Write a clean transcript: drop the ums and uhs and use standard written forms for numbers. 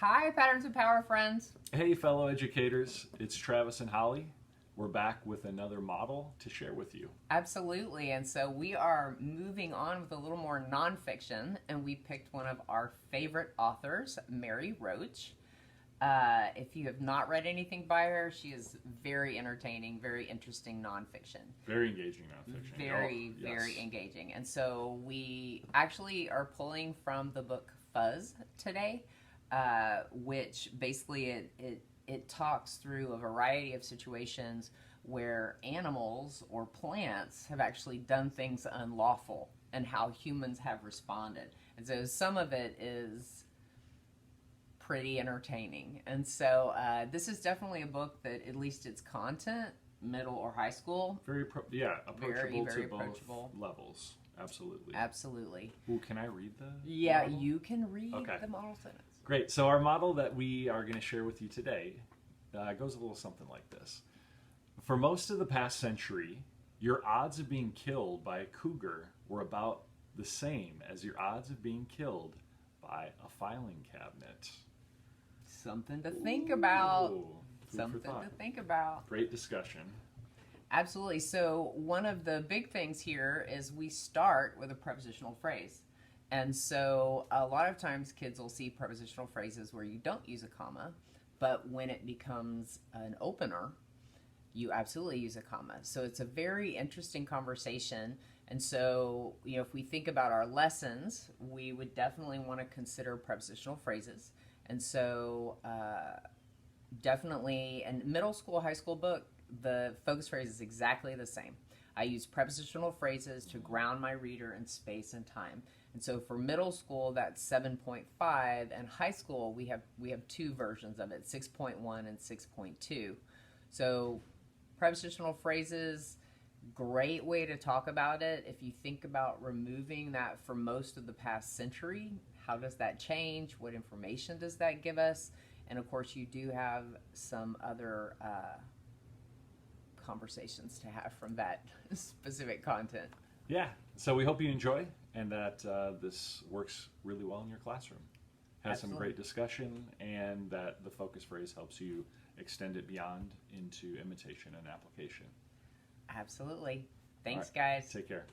Hi, Patterns of Power friends. Hey, fellow educators, it's Travis and Holly. We're back with another model to share with you. Absolutely. And so we are moving on with a little more nonfiction, and we picked one of our favorite authors, Mary Roach. If you have not read anything by her, she is very entertaining, very interesting nonfiction. Very engaging nonfiction. Very engaging. And so we actually are pulling from the book Fuzz today, which basically it talks through a variety of situations where animals or plants have actually done things unlawful and how humans have responded. And so some of it is pretty entertaining. And so this is definitely a book that, at least its content, middle or high school, approachable very to both approachable levels. Absolutely. Ooh, can I read the model? model? You can read the model sentence. Great. So our model that we are going to share with you today goes a little something like this. For most of the past century, your odds of being killed by a cougar were about the same as your odds of being killed by a filing cabinet. Something to think about. Food for thought. To think about. Great discussion. Absolutely. So one of the big things here is we start with a prepositional phrase. And so a lot of times kids will see prepositional phrases where you don't use a comma, but when it becomes an opener, you absolutely use a comma. So it's a very interesting conversation. And so, if we think about our lessons, we would definitely want to consider prepositional phrases. And so definitely in middle school, high school book, the focus phrase is exactly the same. I use prepositional phrases to ground my reader in space and time. And so for middle school, that's 7.5, and high school, we have two versions of it, 6.1 and 6.2. So prepositional phrases, great way to talk about it. If you think about removing that for most of the past century, how does that change? What information does that give us? And of course, you do have some other conversations to have from that specific content. Yeah, so we hope you enjoy and that this works really well in your classroom. Has some great discussion, and that the focus phrase helps you extend it beyond into imitation and application. Absolutely. Thanks, All right. guys. Take care.